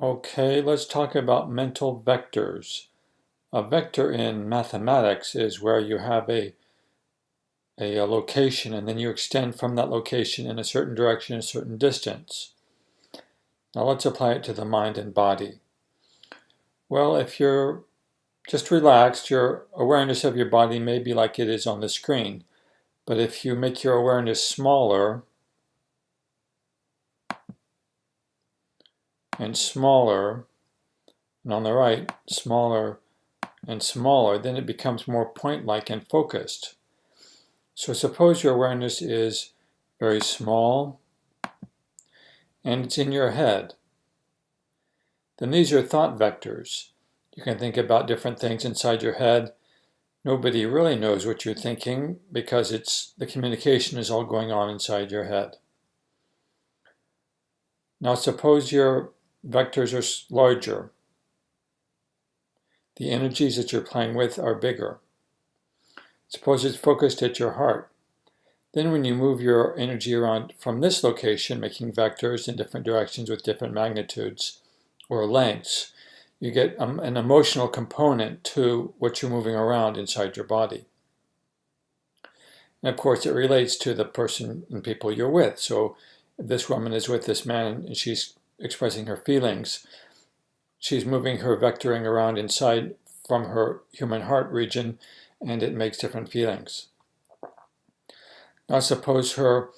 Okay, let's talk about mental vectors. A vector in mathematics is where you have a location and then you extend from that location in a certain direction, a certain distance. Now let's apply it to the mind and body. Well, if you're just relaxed, your awareness of your body may be like it is on the screen. But if you make your awareness smaller and smaller, and on the right, smaller and smaller, then it becomes more point-like and focused. So suppose your awareness is very small and it's in your head. Then these are thought vectors. You can think about different things inside your head. Nobody really knows what you're thinking because the communication is all going on inside your head. Now suppose your vectors are larger. The energies that you're playing with are bigger. Suppose it's focused at your heart. Then when you move your energy around from this location, making vectors in different directions with different magnitudes or lengths, you get an emotional component to what you're moving around inside your body. And of course, it relates to the person and people you're with. So if this woman is with this man and she's expressing her feelings, she's moving her vectoring around inside from her human heart region, and it makes different feelings. Now suppose the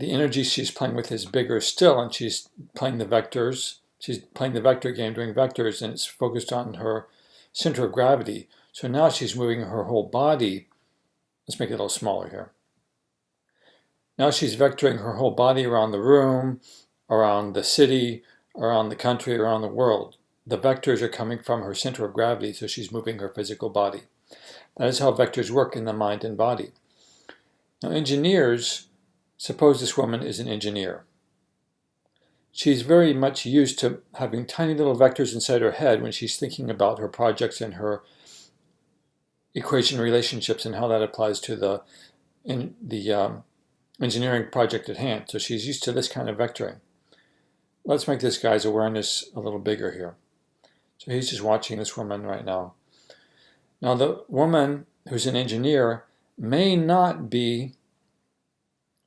energy she's playing with is bigger still, and she's playing the vectors. She's playing the vector game, doing vectors, and it's focused on her center of gravity. So now she's moving her whole body. Let's make it a little smaller here. Now she's vectoring her whole body around the room, around the city, around the country, around the world. The vectors are coming from her center of gravity, so she's moving her physical body. That is how vectors work in the mind and body. Now engineers, suppose this woman is an engineer. She's very much used to having tiny little vectors inside her head when she's thinking about her projects and her equation relationships and how that applies to the engineering project at hand. So she's used to this kind of vectoring. Let's make this guy's awareness a little bigger here. So he's just watching this woman right now. Now the woman who's an engineer may not be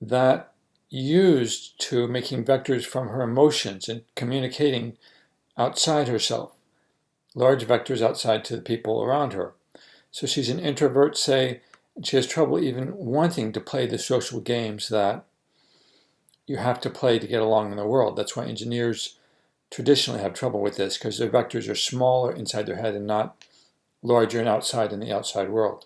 that used to making vectors from her emotions and communicating outside herself, large vectors outside to the people around her. So she's an introvert, say, and she has trouble even wanting to play the social games that you have to play to get along in the world. That's why engineers traditionally have trouble with this, because their vectors are smaller inside their head and not larger and outside in the outside world.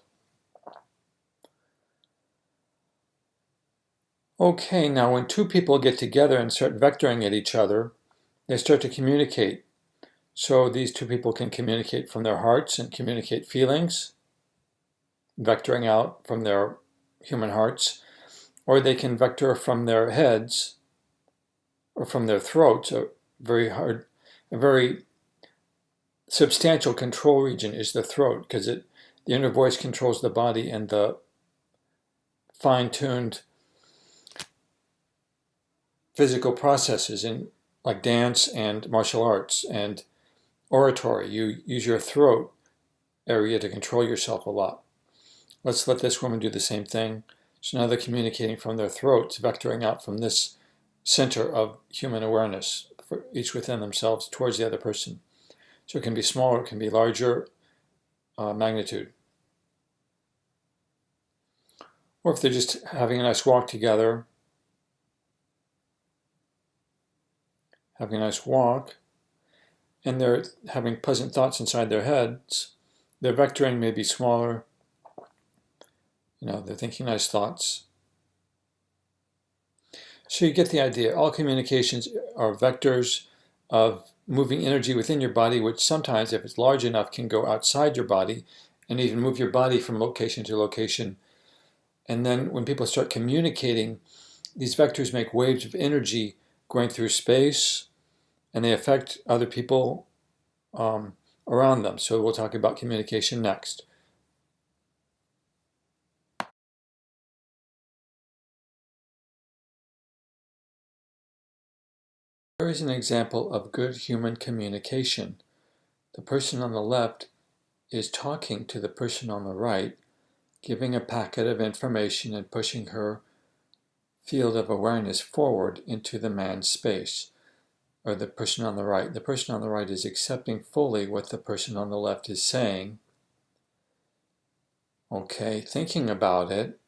Okay, now when two people get together and start vectoring at each other, they start to communicate. So these two people can communicate from their hearts and communicate feelings, vectoring out from their human hearts, or they can vector from their heads or from their throats. A very substantial control region is the throat, because the inner voice controls the body, and the fine-tuned physical processes in like dance and martial arts and oratory. You use your throat area to control yourself a lot. Let's let this woman do the same thing. So now they're communicating from their throats, vectoring out from this center of human awareness, for each within themselves towards the other person. So it can be smaller, it can be larger magnitude. Or if they're just having a nice walk together, and they're having pleasant thoughts inside their heads, their vectoring may be smaller. They're thinking nice thoughts. So you get the idea. All communications are vectors of moving energy within your body, which sometimes, if it's large enough, can go outside your body and even move your body from location to location. And then when people start communicating, these vectors make waves of energy going through space, and they affect other people around them. So we'll talk about communication next. Here is an example of good human communication. The person on the left is talking to the person on the right, giving a packet of information and pushing her field of awareness forward into the man's space, or the person on the right. The person on the right is accepting fully what the person on the left is saying, okay, thinking about it,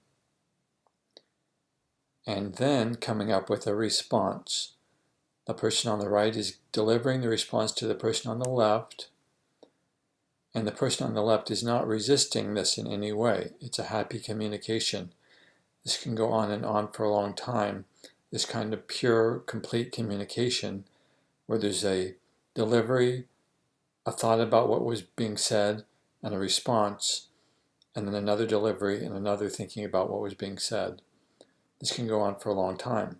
and then coming up with a response. The person on the right is delivering the response to the person on the left, and the person on the left is not resisting this in any way. It's a happy communication. This can go on and on for a long time, this kind of pure, complete communication where there's a delivery, a thought about what was being said, and a response, and then another delivery and another thinking about what was being said. This can go on for a long time.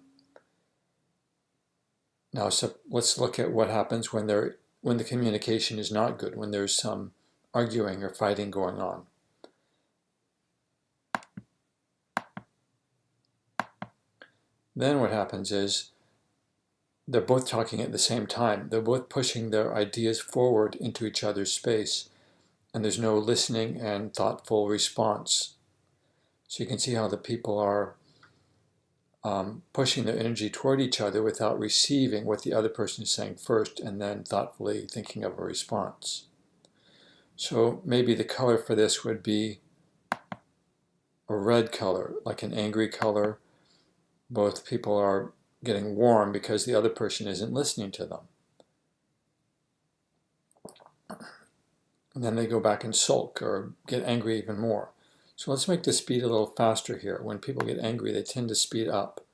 Now, so let's look at what happens when the communication is not good, when there's some arguing or fighting going on. Then what happens is they're both talking at the same time. They're both pushing their ideas forward into each other's space, and there's no listening and thoughtful response. So you can see how the people are pushing their energy toward each other without receiving what the other person is saying first and then thoughtfully thinking of a response. So maybe the color for this would be a red color, like an angry color. Both people are getting warm because the other person isn't listening to them. And then they go back and sulk or get angry even more. So let's make the speed a little faster here. When people get angry, they tend to speed up.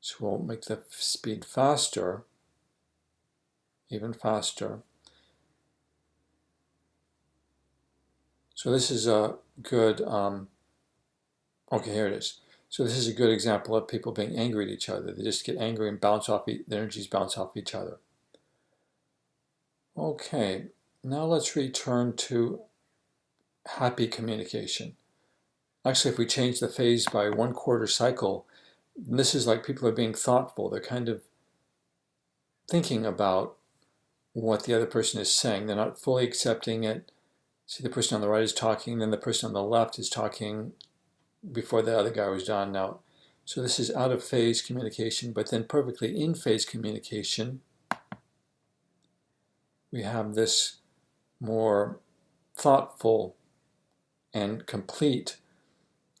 So we'll make the speed faster, even faster. So this is a good, okay, here it is. So this is a good example of people being angry at each other. They just get angry and bounce off, the energies bounce off each other. Okay, now let's return to happy communication. Actually, if we change the phase by 1/4 cycle, this is like people are being thoughtful. They're kind of thinking about what the other person is saying. They're not fully accepting it. See, the person on the right is talking, then the person on the left is talking before the other guy was done. Now, so this is out of phase communication, but then perfectly in phase communication, we have this more thoughtful and complete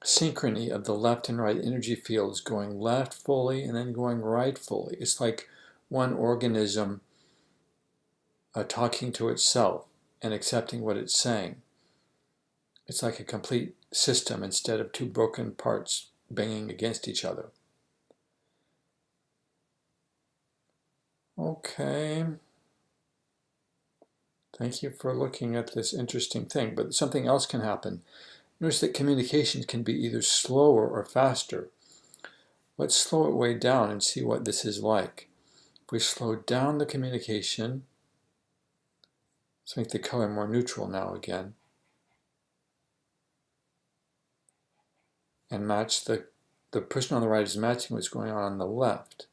synchrony of the left and right energy fields going left fully and then going right fully. It's like one organism talking to itself and accepting what it's saying. It's like a complete system instead of two broken parts banging against each other. Okay. Thank you for looking at this interesting thing, but something else can happen. Notice that communication can be either slower or faster. Let's slow it way down and see what this is like. If we slow down the communication, let's make the color more neutral now again, and match the person on the right is matching what's going on the left.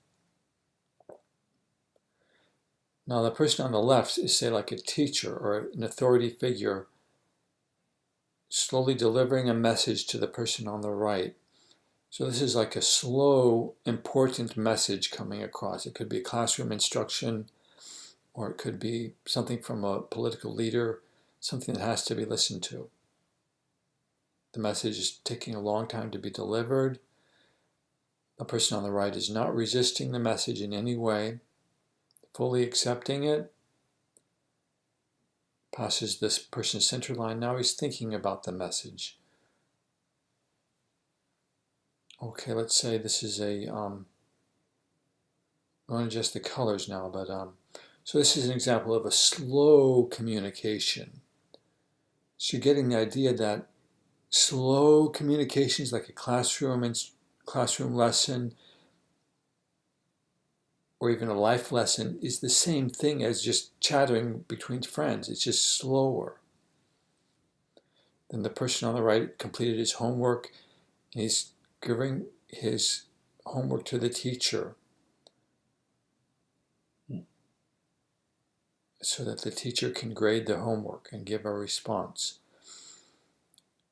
Now the person on the left is, say, like a teacher or an authority figure slowly delivering a message to the person on the right. So this is like a slow, important message coming across. It could be classroom instruction, or it could be something from a political leader, something that has to be listened to. The message is taking a long time to be delivered. The person on the right is not resisting the message in any way, fully accepting it. Passes this person's center line. Now he's thinking about the message. Okay, let's say this is a, I'm going to adjust the colors now, but so this is an example of a slow communication. So you're getting the idea that slow communication is like a classroom lesson, or even a life lesson, is the same thing as just chattering between friends. It's just slower. Then the person on the right completed his homework, and he's giving his homework to the teacher. so that the teacher can grade the homework and give a response.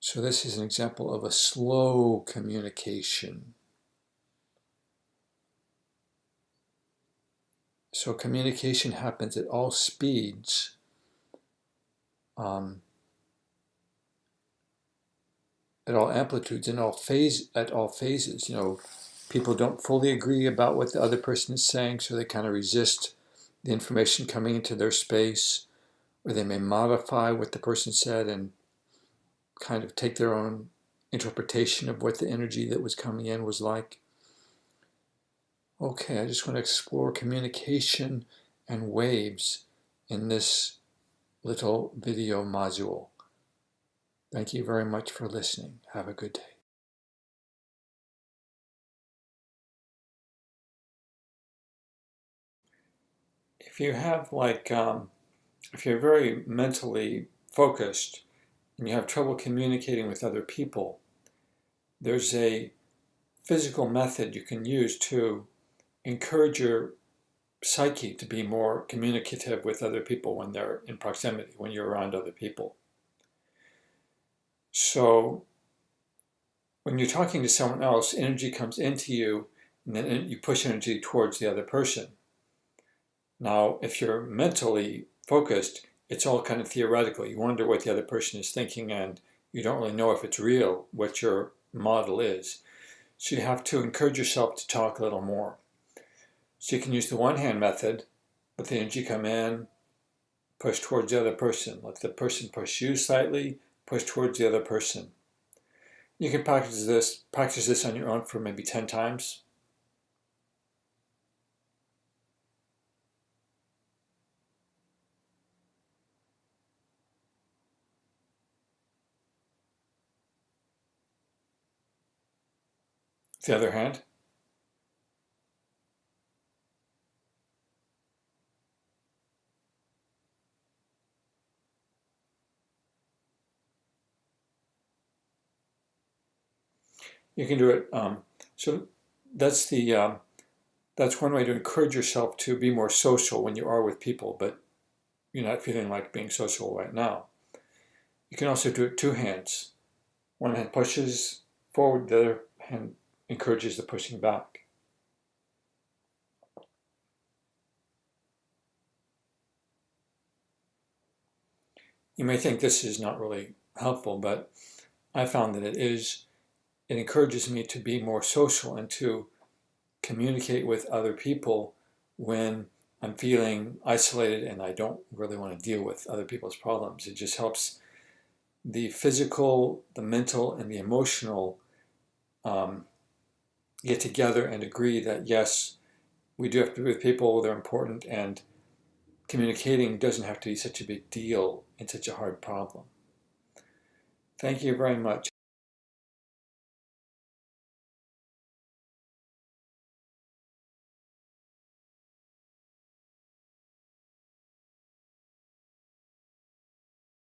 So this is an example of a slow communication. So communication happens at all speeds, at all amplitudes, at all phases. You know, people don't fully agree about what the other person is saying, so they kind of resist the information coming into their space, or they may modify what the person said and kind of take their own interpretation of what the energy that was coming in was like. Okay, I just want to explore communication and waves in this little video module. Thank you very much for listening. Have a good day. If you have if you're very mentally focused and you have trouble communicating with other people, there's a physical method you can use to encourage your psyche to be more communicative with other people when they're in proximity, when you're around other people. So when you're talking to someone else, energy comes into you, and then you push energy towards the other person. Now, if you're mentally focused, it's all kind of theoretical. You wonder what the other person is thinking, and you don't really know if it's real, what your model is. So you have to encourage yourself to talk a little more. So you can use the one-hand method, let the energy come in, push towards the other person. Let the person push you slightly, push towards the other person. You can practice this on your own for maybe 10 times. The other hand. You can do it. So that's one way to encourage yourself to be more social when you are with people, but you're not feeling like being social right now. You can also do it two hands. One hand pushes forward, the other hand encourages the pushing back. You may think this is not really helpful, but I found that it is. It encourages me to be more social and to communicate with other people when I'm feeling isolated and I don't really want to deal with other people's problems. It just helps the physical, the mental, and the emotional get together and agree that yes, we do have to be with people, they're important, and communicating doesn't have to be such a big deal and such a hard problem. Thank you very much.